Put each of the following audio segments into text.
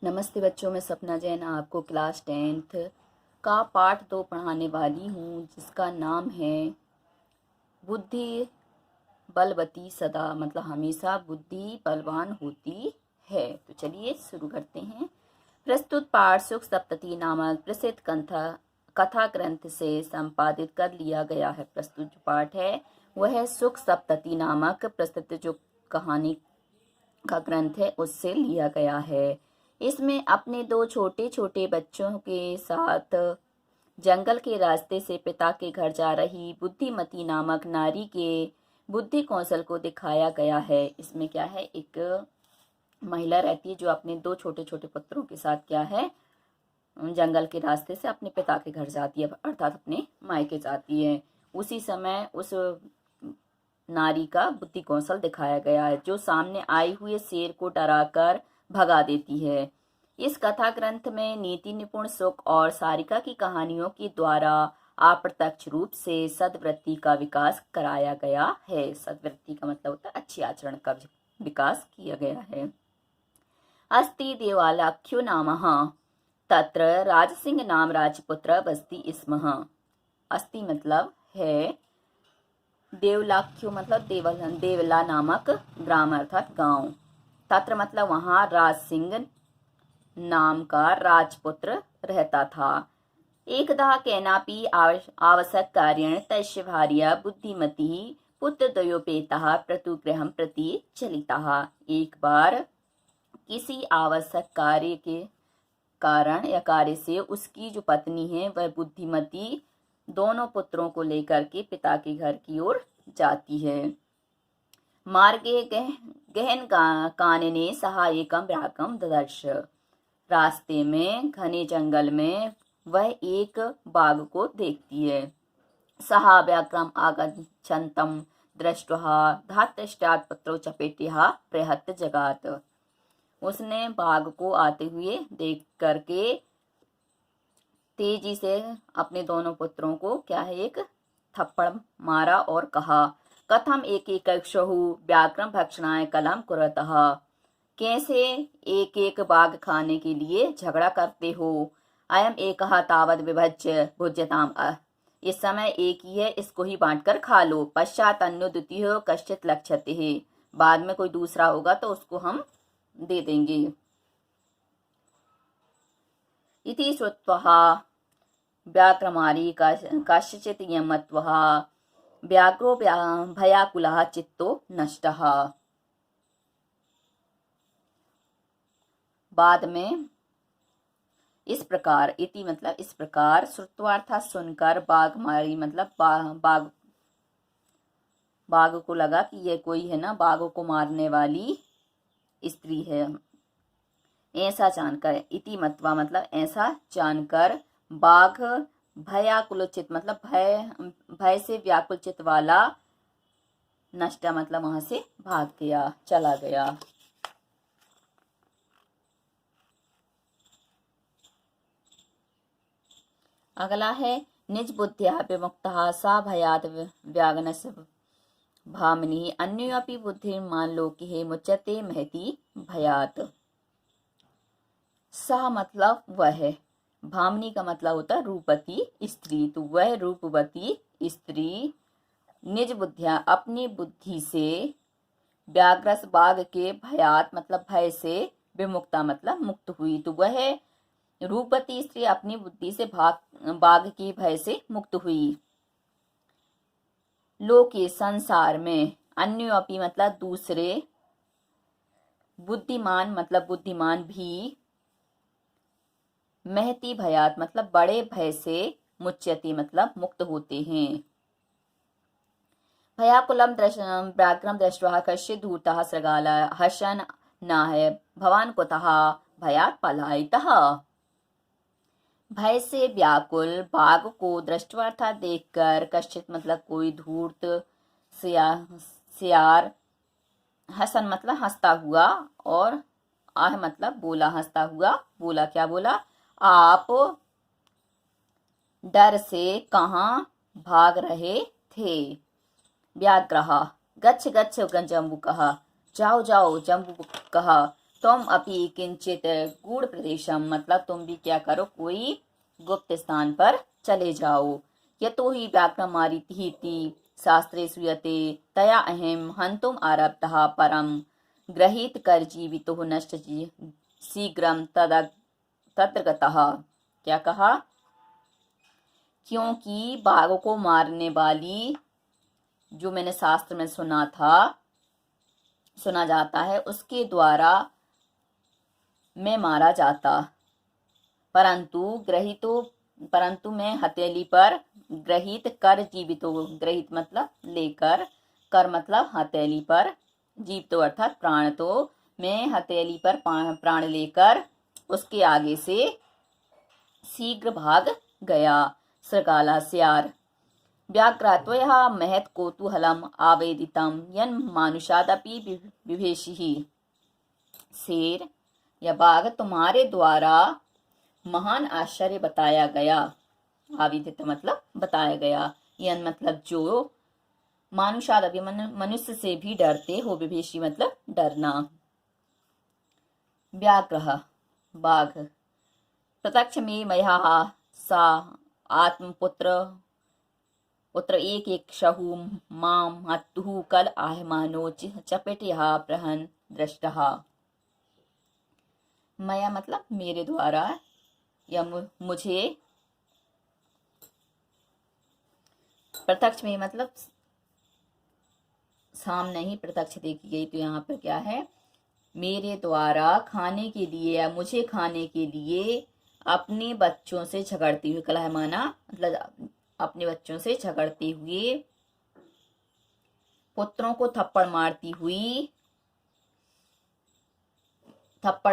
नमस्ते बच्चों, मैं सपना जैन आपको क्लास 10th का पार्ट 2 पढ़ाने वाली हूँ, जिसका नाम है बुद्धि बलवती सदा, मतलब हमेशा बुद्धि बलवान होती है। तो चलिए शुरू करते हैं। प्रस्तुत पाठ सुख सप्तती नामक प्रसिद्ध कथा ग्रंथ से संपादित कर लिया गया है। प्रस्तुत जो पाठ है वह है सुख सप्तती नामक प्रसिद्ध जो कहानी का ग्रंथ है उससे लिया गया है। इसमें अपने दो छोटे छोटे बच्चों के साथ जंगल के रास्ते से पिता के घर जा रही बुद्धिमती नामक नारी के बुद्धि कौशल को दिखाया गया है। इसमें क्या है, एक महिला रहती है जो अपने दो छोटे छोटे पुत्रों के साथ क्या है, जंगल के रास्ते से अपने पिता के घर जाती है, अर्थात अपने मायके जाती है। उसी समय उस नारी का बुद्धि कौशल दिखाया गया है, जो सामने आए हुए शेर को डराकर भगा देती है। इस कथा ग्रंथ में नीति निपुण सुख और सारिका की कहानियों के द्वारा अप्रत्यक्ष रूप से सद्वृत्ति का विकास कराया गया है। सद्वृत्ति का मतलब होता है अच्छी आचरण का विकास किया गया है। अस्ति देवालाख्यो नामः तत्र राजसिंह नाम राजपुत्र बस्ती स्मः। अस्ति मतलब है, देवलाख्यो मतलब देवला नामक ग्राम अर्थात गांव। तत्र मतलब वहां राज सिंह नाम का राजपुत्र रहता था। एकदा केनापि आवश्यक कार्येण तस्य भार्या बुद्धिमती पुत्रद्वयोपेतः प्रतुगृहं प्रति चलितः। एक बार किसी आवश्यक कार्य के कारण या कार्य से उसकी जो पत्नी है वह बुद्धिमती दोनों पुत्रों को लेकर के पिता के घर की ओर जाती है। मार्गे गहन कानने सहायकम व्याकम ददर्श। रास्ते में घने जंगल में वह एक बाघ को देखती है। सहा व्याक्रम आगच्छन्तम दृष्ट्वा धातृष्टात् पुत्रो चपेट्यः बृहत् जगात। उसने बाघ को आते हुए देख करके तेजी से अपने दोनों पुत्रों को क्या है, एक थप्पड़ मारा और कहा, कथम एक एक व्याक्रम भक्षणाय कलम कुरतः। कैसे एक एक बाघ खाने के लिए झगड़ा करते हो। अयम एकः तावद विभज्य भुज्यताम। इस समय एक ही है, इसको ही बांटकर खा लो। पश्चात अन्यो द्वितीयो कश्चित लक्ष्यते है। बाद में कोई दूसरा होगा तो उसको हम दे देंगे। इति श्रुत्वा व्याक्रमारी कश्चित् यमत्वः व्याघ्रो भयाकुलः चित्तो नष्टः। बाद में इस प्रकार, इति मतलब इस प्रकार, श्रुत्वा सुनकर, बाघमारी मतलब बाघ को लगा कि ये कोई है ना, बाघों को मारने वाली स्त्री है। ऐसा जानकर, इति मत्वा मतलब ऐसा जानकर, बाघ भयाकुलचित मतलब भय से व्याकुलचित वाला, नष्ट मतलब वहां से भाग गया, चला गया। अगला है निज बुद्ध्या विमुक्तः सा भयात् व्यागनस्य भामिनी अन्योऽपि बुद्धिर्मान लोके मुच्यते महति भयात्। सा मतलब वह, भामिनी का मतलब होता है रूपवती स्त्री। तो वह रूपवती स्त्री निज बुद्धिया अपनी बुद्धि से, व्याघ्रस बाघ के भयात मतलब भय से, विमुक्ता मतलब मुक्त हुई। तो वह रूपवती स्त्री अपनी बुद्धि से बाघ की भय से मुक्त हुई। लोके संसार में, अन्योपि मतलब दूसरे, बुद्धिमान मतलब बुद्धिमान भी, महती भयात मतलब बड़े भय से, मुच्यते मतलब मुक्त होते हैं। भयाकुलम व्याघ्रम दृष्ट्वा कश्चित् धूर्तः सृगाल हर्षन् नाह भवान् कुतः भयात् पलायितः। भय से व्याकुल बाघ को दृष्टवा था देखकर, कश्चित मतलब कोई, धूर्त सियार, हसन मतलब हंसता हुआ, और आह मतलब बोला, हंसता हुआ बोला। क्या बोला, आप डर से कहाँ भाग रहे थे। व्याघ्रः गच्छ गच्छ जम्बुकः, जाओ जाओ जम्बुक कहा, तुम अपि किंचित गूढ़ प्रदेशम मतलब तुम भी क्या करो, कोई गुप्त स्थान पर चले जाओ। यतो हि व्याक्रमारीति शास्त्रे श्रूयते तया अहम हंतुम आरब्धः परम गृहीत कर जीवितो नष्ट शीघ्रम तत्र गतः। क्या कहा? क्योंकि बाघों को मारने वाली जो मैंने शास्त्र में सुना जाता है, उसके द्वारा मैं मारा जाता, परंतु मैं हथेली पर ग्रहित कर जीवितो, ग्रहित मतलब लेकर, कर मतलब हथेली पर, जीवितो अर्थात प्राण, तो मैं हथेली पर प्राण लेकर उसके आगे से शीघ्र भाग गया। सृगाला स्यार व्याघ्रात्वया महत् कौतूहलम आवेदितम यन मानुषादपि विभेषिः। शेर या बाघ, तुम्हारे द्वारा महान आश्चर्य बताया गया। आवेदित मतलब बताया गया, यन मतलब जो, मानुषादपि मनुष्य से भी डरते हो, विभेषी मतलब डरना। व्याघ्रः बाघ प्रत्यक्ष में मया सा आत्मपुत्र एक शहु माम हत्तुः कल आहमानो चपेटया प्रहन दृष्टः। मया मतलब मेरे द्वारा, या मुझे, प्रत्यक्ष में मतलब सामने ही प्रत्यक्ष देखी गई, तो यहाँ पर क्या है, मेरे द्वारा खाने के लिए या मुझे खाने के लिए अपने बच्चों से झगड़ती हुई, कलह माना मतलब अपने बच्चों से झगड़ते हुए, पुत्रों को थप्पड़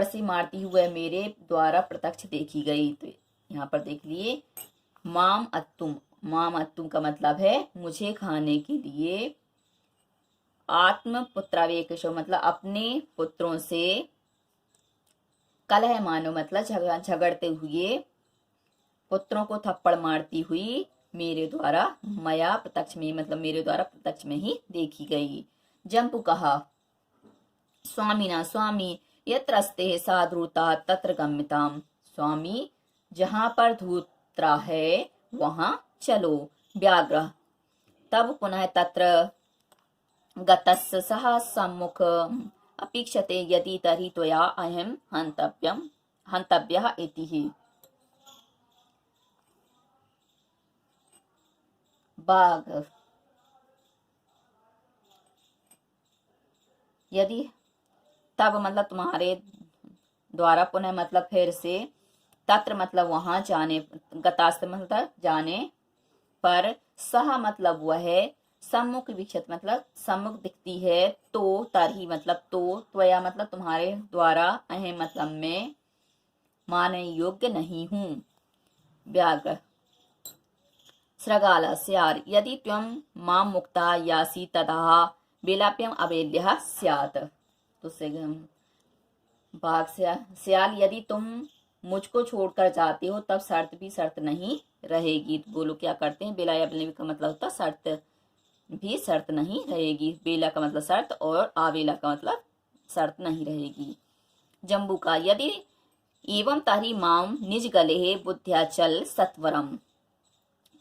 से मारती हुए मेरे द्वारा प्रत्यक्ष देखी गई। तो यहाँ पर देख लिए, माम अत्तुम का मतलब है मुझे खाने के लिए, आत्म पुत्रावेश मतलब अपने पुत्रों से, कलह मानो मतलब झगड़ते हुए, पुत्रों को थप्पड़ मारती हुई मेरे द्वारा, मया प्रत्यक्ष में मतलब मेरे द्वारा प्रत्यक्ष में ही देखी गई। जंपु कहा, स्वामी यत्र अस्ते सा धूर्ता तत्र गम्यताम। स्वामी, जहाँ पर धूर्ता है वहां चलो। व्याघ्र तब पुनः तत्र गतस्य सह सम्मुख अपेक्षते यदि तर्हि त्वया अहम हन्तव्यः इति। बाघ यदि, तब मतलब तुम्हारे द्वारा, पुनः मतलब फिर से, तत्र मतलब वहां जाने, गतास्त मतलब जाने पर, सह मतलब वह, सम्मुख विक्षत मतलब सम्मुख दिखती है, तो तरही मतलब तो, त्वया मतलब तुम्हारे द्वारा, अहम मतलब मैं, मानने योग्य नहीं हूँ। व्याघ्र सृगाल स्यार यदि त्वं मां मुक्ता यासि तदा बेलाप्यम अवेल्यः स्यात्। तो बाघ सियाल, यदि तुम मुझको छोड़कर जाते हो तब शर्त भी शर्त नहीं रहेगी। तो बोलो क्या करते हैं, बेला या बेला का मतलब होता शर्त भी शर्त नहीं रहेगी। बेला का मतलब शर्त और आवेला का मतलब शर्त नहीं रहेगी। जम्बू का यदि एवं तारी माम निज गले बुद्ध्याचल सत्वरम,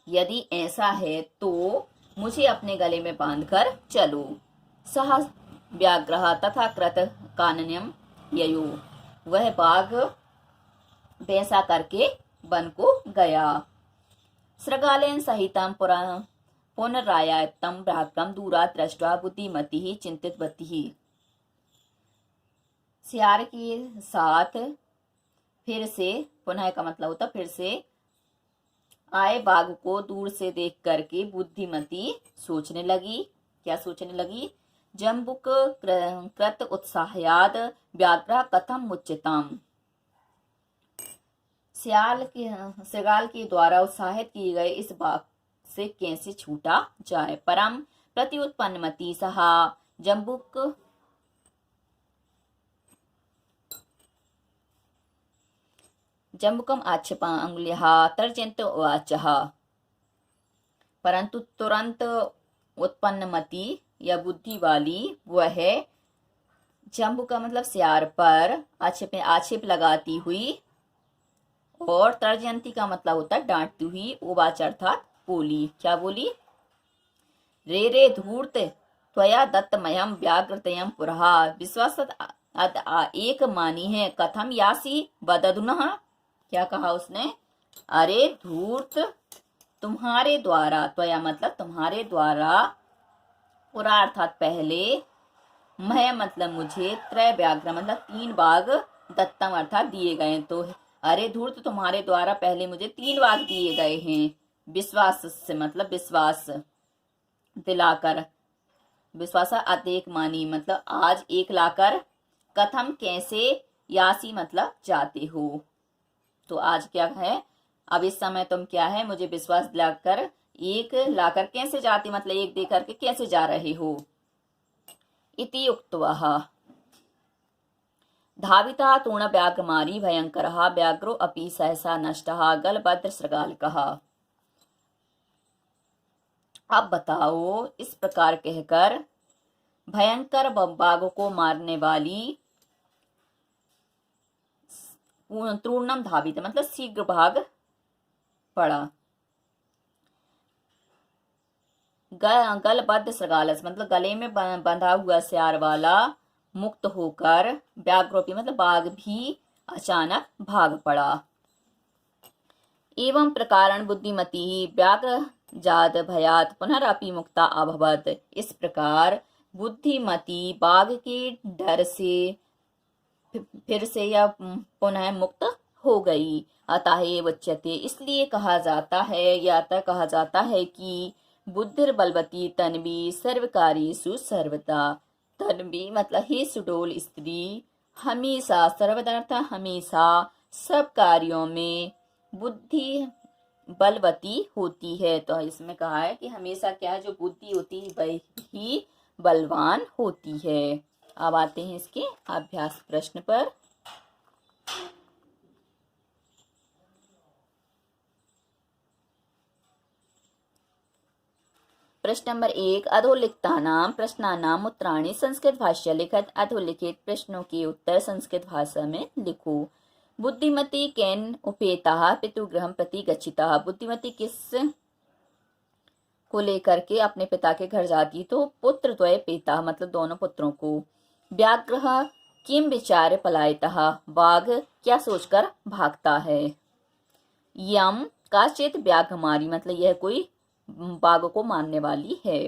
यदि ऐसा है तो मुझे अपने गले में बांधकर चलो। सह व्याघ्र तथा कृत कानन्यम ययो, वह बाघ वैसा करके वन को गया। सृगालेन सहितम पुनरायातम व्याघ्रम दूरा दृष्ट्वा बुद्धिमति चिंतितवती। सियार के साथ फिर से, पुनः का मतलब होता फिर से, आए बाघ को दूर से देख करके बुद्धिमती सोचने लगी। क्या सोचने लगी? जम्बुक कृत उत्साहयाद व्याघ्र कथम मुच्यताम। सृगाल के द्वारा उत्साहित किए गए इस बाघ से कैसे छूटा जाए। परम प्रत्युत्पन्नमति सहा जम्बुकम आक्षेपा अंगुलिः तर्जयन्तो उवाचः। परंतु तुरंत उत्पन्नमति या बुद्धि वाली वह जम्बू का मतलब सियार पर आक्षेप आक्षेप लगाती हुई, और तर्जयंती का मतलब होता है डांटती हुई। उवाच अर्थात बोली, क्या बोली? रे रे धूर्त त्वया दत्तमयम व्याघ्रतयम पुरः विश्वासत एक मानी है कथम यासी बदधुनः। क्या कहा उसने? अरे धूर्त, तुम्हारे द्वारा, त्वया मतलब तुम्हारे द्वारा, पुरा अर्थात पहले, मय मतलब मुझे, त्रय व्याघ्र मतलब 3 बाघ, दत्तम अर्थात दिए गए। तो अरे धूर्त, तुम्हारे द्वारा पहले मुझे 3 बाघ दिए गए हैं। विश्वास से मतलब विश्वास दिलाकर, विश्वास अतेक मानी मतलब आज एक लाकर, कथम कैसे, यासी मतलब जाते हो। तो आज क्या है, अब इस समय तुम क्या है मुझे विश्वास दिलाकर एक लाकर कैसे जाते, मतलब एक देकर के कैसे जा रहे हो। इति उक्तवः धाविता तूर्ण व्याघ्रमारी भयंकरः व्याघ्रो अपि सहसा नष्टः गलभद्र शृगालकः। अब बताओ, इस प्रकार कहकर भयंकर बाघों को मारने वाली तूर्णम धावित मतलब शीघ्र भाग पड़ा। गलबद्ध श्रृगालस मतलब गले में बंधा हुआ सियार वाला मुक्त होकर, व्याघ्रोपी मतलब बाघ भी अचानक भाग पड़ा। एवं प्रकारण बुद्धिमती व्याघ्र जात भयात पुनरअपि मुक्ता अभवत। इस प्रकार बुद्धिमती बाघ के डर से फिर से या पुनः मुक्त हो गई। अतः उच्यते, इसलिए कहा जाता है या अतः कहा जाता है कि बुद्धिर बलवती तन्वी सर्वकार्येषु सर्वदा। तन्वी मतलब ही सुडोल स्त्री, हमेशा, सर्वदा हमेशा, सब कार्यों में बुद्धि बलवती होती है। तो इसमें कहा है कि हमेशा क्या है, जो बुद्धि होती है वह ही बलवान होती है। अब आते हैं इसके अभ्यास प्रश्न पर। प्रश्न नंबर 1, अधोलिखितानां प्रश्नानाम् उत्तराणि संस्कृत भाष्य लिखित अधोलिखित प्रश्नों के उत्तर संस्कृत भाषा में लिखो। बुद्धिमती केन उपेता पितृगृहं प्रति गच्छिता। बुद्धिमती किस को लेकर के अपने पिता के घर जाती, तो पुत्र द्वय पेता मतलब दोनों पुत्रों को। व्याघ्रः किम विचार्य पलायतः बाघ क्या सोचकर भागता है। यम काचित व्याघ्रमारी मतलब यह कोई बाघ को मारने वाली है।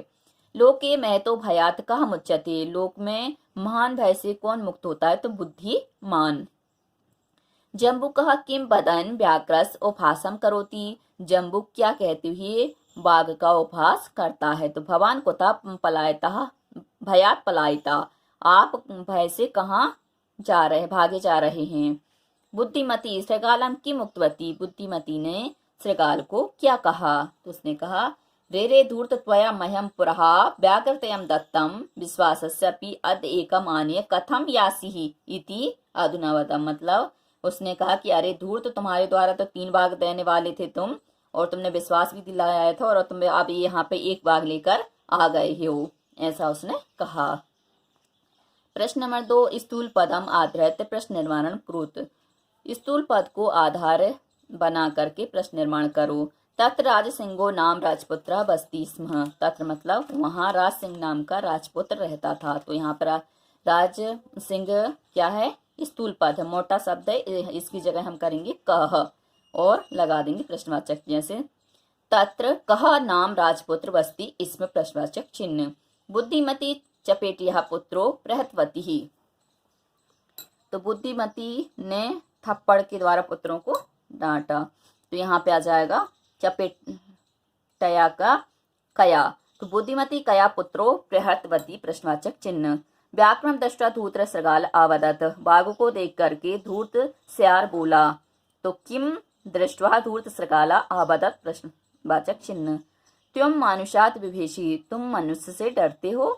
लोके महतो भयात कहा मुच्यते लोक में महान भय से कौन मुक्त होता है, तो बुद्धिमान। जम्बू कहा किम बदन व्याघ्रस उपहासम करोति। जम्बू क्या कहते हुए बाघ का उपहास करता है, तो भवान कुतः पलायता भयात पलायता, आप भय से कहाँ जा रहे, भागे जा रहे हैं। बुद्धिमती श्रृगालम की मुक्तवती, बुद्धिमती ने श्रृगाल को क्या कहा, तो उसने कहा रे रे धूर्त त्वया मह्यम पुरः व्याघ्रतयम दत्तम विश्वासस्यपि अद एकम आनीय कथम यासी इति अधुना वद। मतलब उसने कहा कि अरे धूर्त, तुम्हारे द्वारा तो 3 बाघ देने वाले थे तुम, और तुमने विश्वास भी दिलाया था, और तुम अब यहाँ पे 1 बाघ लेकर आ गए हो, ऐसा उसने कहा। प्रश्न नंबर 2, स्थूल पदम आधारित प्रश्न निर्माण कृत। स्थूल पद को आधार बना करके प्रश्न निर्माण करो। तत्र राज सिंहो नाम राजपुत्र बस्ती स्म। तत्र मतलब वहां राज सिंह नाम का राजपुत्र रहता था। तो यहाँ पर राज सिंह क्या है, स्थूल पद है, मोटा शब्द है, इसकी जगह हम करेंगे कह और लगा देंगे प्रश्नवाचक। जैसे तत्र कह नाम राजपुत्र बस्ती, इसमें प्रश्नवाचक चिन्ह। बुद्धिमती चपेटिया पुत्रो प्रहतवती ही, तो बुद्धिमती ने थप्पड़ के द्वारा पुत्रों को डांटा। तो यहाँ पे आ जाएगा चपेटया का कया, तो बुद्धिमती कया पुत्रो प्रहतवती प्रश्नवाचक चिन्ह। व्याक्रम दृष्टा धूर्त श्रृगाल आवदत, बाघ को देख करके धूर्त सियार बोला। तो किम दृष्टवा धूर्त श्रृगाला आवदत प्रश्नवाचक चिन्ह। त्वम मानुषात विभेषी, तुम मनुष्य से डरते हो,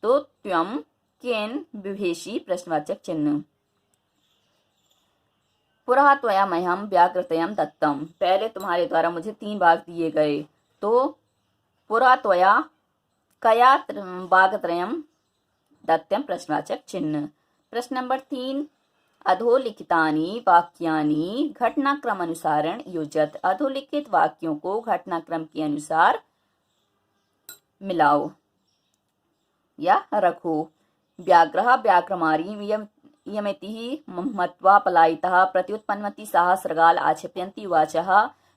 तो त्वम केन विभेषी प्रश्नवाचक चिन्ह। पुरा त्वया मह्यम व्याघ्रतयम दत्तम, पहले तुम्हारे द्वारा मुझे 3 बाघ दिए गए, तो पुरा त्वया कया बाघत्रयम दत्तम प्रश्नवाचक चिन्ह। प्रश्न नंबर 3, अधोलिखितानि वाक्यानि घटनाक्रम अनुसारण योजत। अधोलिखित वाक्यों को घटनाक्रम के अनुसार मिलाओ या रखो। व्याघ्रः व्याघ्रमारी यमति मत्वा पलायितः प्रत्युत्पन्नति सहस्रगाल आक्षेप्यन्ति वाचः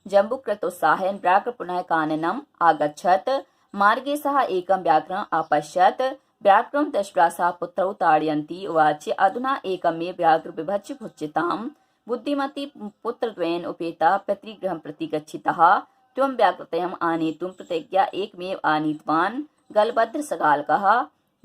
जम्बूकृतोत्साहेन व्याघ्र पुनः काननम् आगच्छत् मार्गे सः एकं व्याघ्रम् अपश्यत् व्याघ्रं दृष्ट्वा सः पुत्रौ ताडयन्ति उवाच अधुना एकमेव व्याघ्र विभज्य भुज्यताम् बुद्धिमती पुत्रद्वयेन उपेता पितृगृहं प्रति गच्छितः त्वं व्याघ्रतयम् आनेतुं प्रतिज्ञा एकमेव आनीतवान् गलभद्र सगालकः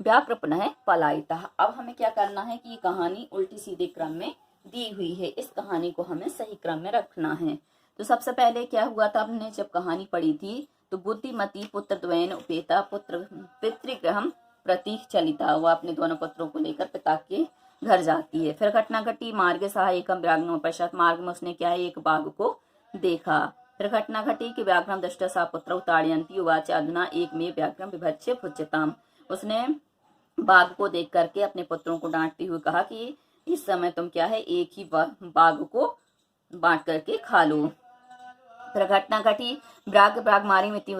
व्याघ्र पुनः पलायितः। अब हमें क्या करना है कि ये कहानी उल्टी सीधे क्रम में दी हुई है, इस कहानी को हमें सही क्रम में रखना है। तो सबसे पहले क्या हुआ था, हमने जब कहानी पढ़ी थी तो बुद्धिमती पुत्रद्वयेन उपेता पुत्र पितृगृहं प्रति चलिता, वह अपने दोनों पुत्रों को लेकर पिता के घर जाती है। फिर घटना घटी, मार्ग सहा एकम व्याघ्रम पश्चात, मार्ग में उसने क्या है एक बाघ को देखा। फिर घटना घटी कि व्याघ्रम दृष्टा सा पुत्रौ ताड़यन्ति उवाच अधुना एकमेव व्याघ्रम विभज्य भुज्यताम्, उसने बाघ को देख करके अपने पुत्रों को डांटते हुए कहा कि इस समय तुम क्या है एक ही बाघ को बांट करके खा लो। फिर घटना घटी व्याघ्र मारी मिति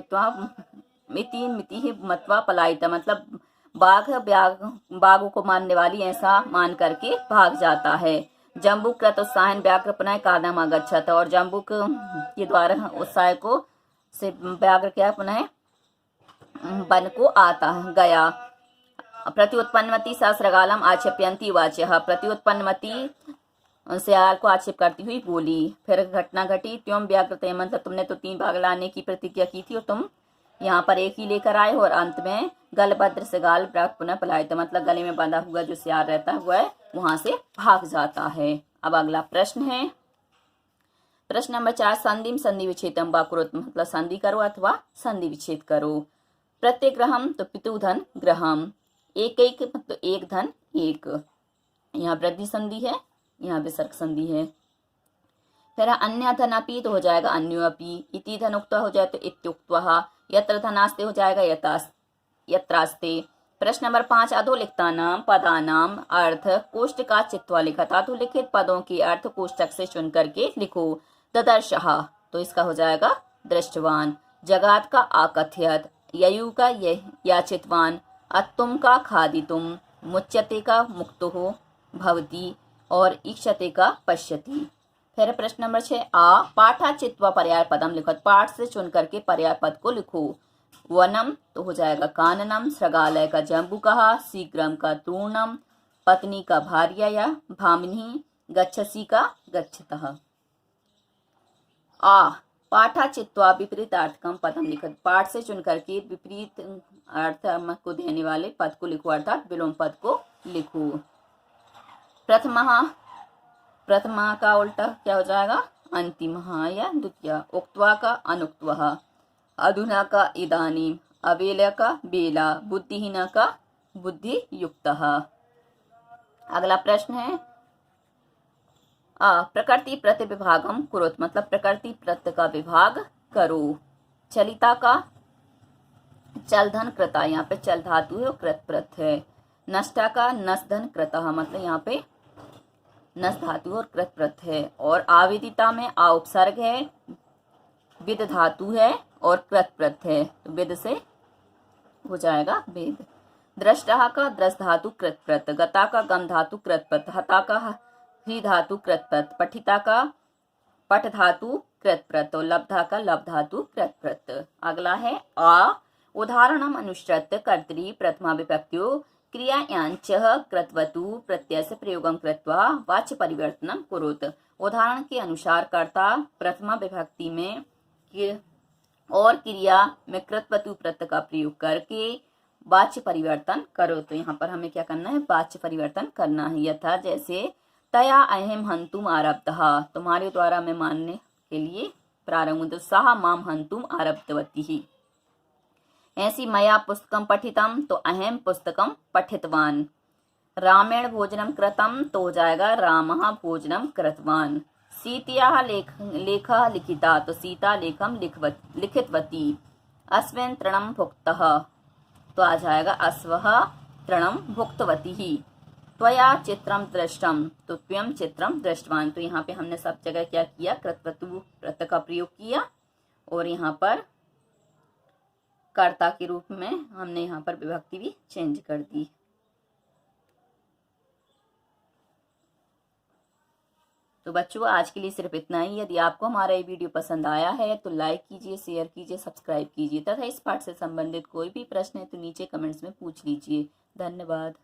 मत्वा पलायिता, मतलब बाघ को मारने वाली ऐसा मान करके भाग जाता है। जम्बुक कृत उत्साहन व्याघ्र पुनः काननम् आगच्छत्, और जम्बुक के द्वारा उत्साह को से व्याघ्र क्या पुनः वन को आता गया। प्रत्युत्पन्नमति सहस्रगालम आक्षेप्यन्ति वाच्यः, प्रत्युत्पन्नमति सियाल को आक्षेप करती हुई बोली। फिर घटना घटी त्यों व्याघ्रते, मतलब तुमने तो 3 बाघ लाने की प्रतिज्ञा की थी और तुम यहाँ पर एक ही लेकर आए हो। और अंत में गलभद्र सगाल व्याघ्र पुनः पलायित, मतलब गले में बंधा हुआ जो सियार रहता हुआ है वहां से भाग जाता है। अब अगला प्रश्न है प्रश्न नंबर 4, संधिम संधि विच्छेदम वा कुरुत, मतलब संधि करो अथवा संधि विच्छेद करो। प्रत्यग्रहम तो पितुधन ग्रहम, एक एक मतलब एक धन एक, यहाँ वृद्धि संधि है, यहाँ विसर्ग संधि है। फिर अन्य धन अपी तो हो जाएगा अन्योपि, इति धन उक्त्वा हो जाए तो इत्युक्त्वा, यत्र धनास्ते हो जाएगा यत्रास्ते। प्रश्न नंबर 5, अधोलिखितानां पदानां अर्थ कोष्टका चित्वा लिखत, अधोलिखित पदों के अर्थ कोष्टक से चुन करके लिखो। ददर्शः तो इसका हो जाएगा दृष्टवान, जगात का आकथयत, ययु का याचितवान, अत्तुम का खादितुम, मुच्यते का मुक्तो भवति और ईक्षते का पश्यति। फिर प्रश्न नंबर 6, आ पाठा चित्वा पर्याय पदम लिखत, पाठ से चुन करके पर्याय पद को लिखो। वनम तो हो जाएगा काननम, सृगालय का जम्बुकः, शीघ्रम का तूर्णम, पत्नी का भार्या या भामिनी, गच्छसि का गच्छतः। आ पाठा चित्वा विपरीतार्थकम पदम लिखत, पाठ से चुन करके विपरीत अर्थ को देने वाले पद को लिखो, अर्थात विलोम पद को लिखो। प्रथमा का उल्टा क्या हो जाएगा अंतिमः या द्वितीय, उक्त्वा का अनुक्त्वः, अधुना का इदानीम, अवेला का बेला, बुद्धिहीना का बुद्धियुक्तः। अगला प्रश्न है प्रकृति प्रति विभागम कुरुत, मतलब प्रकृति प्रत्य का विभाग करो। चलिता का चल धन कृता, यहाँ पे चल धातु है और कृत प्रत है। नष्टा का नस धन कृतः, मतलब यहाँ पे नस धातु और कृत प्रत है। और आवेदिता में आ उपसर्ग है, विद धातु है और कृत प्रत है, तो विद से हो जाएगा वेद। दृष्टा का द्रस धातु कृत प्रत, गता का गम धातु कृत प्रत, हता का ही धातु कृत प्रत, पठिता का पठ धातु कृत प्रत और लब्धा का लब धातु कृत प्रत। अगला है आ उदाहरणम अनुसृत्य कर्तरी प्रथमा विभक्त्यो क्रियायांच कृतवतु प्रत्यय से प्रयोगम कृत्वा वाच्य परिवर्तनम कुरुत। उदाहरण के अनुसार कर्ता प्रथमा विभक्ति में और क्रिया में कृतवतु प्रत्यय का प्रयोग करके वाच्य परिवर्तन करो। तो यहाँ पर हमें क्या करना है, वाच्य परिवर्तन करना है। यथा जैसे तया अहम हंतुम आरब्धः, तुम्हारे द्वारा मैं मानने के लिए प्रारंभ, तो सहा माम हंतुम आरब्धवती ही। ऐसी मया पुस्तकम पठितम तो अहम पुस्तकम पठितवान। रामेण भोजनम कृतम तो हो जाएगा रामः भोजनम कृतवान। सीतया लेखः लिखिता तो सीता लेखम लिखितवती। अश्विन तृणम भुक्तः तो आ जाएगा अश्वः तृणम भुक्तवती ही। त्वया चित्रम दृष्टम, तो त्वयं चित्रम दृष्टवान, तो यहाँ पे हमने सब जगह क्या किया, कृतवतु प्रत्यय का प्रयोग किया और यहाँ पर कर्ता के रूप में हमने यहाँ पर विभक्ति भी चेंज कर दी। तो बच्चों आज के लिए सिर्फ इतना ही। यदि आपको हमारा ये वीडियो पसंद आया है तो लाइक कीजिए, शेयर कीजिए, सब्सक्राइब कीजिए तथा इस पाठ से संबंधित कोई भी प्रश्न है तो नीचे कमेंट्स में पूछ लीजिए। धन्यवाद।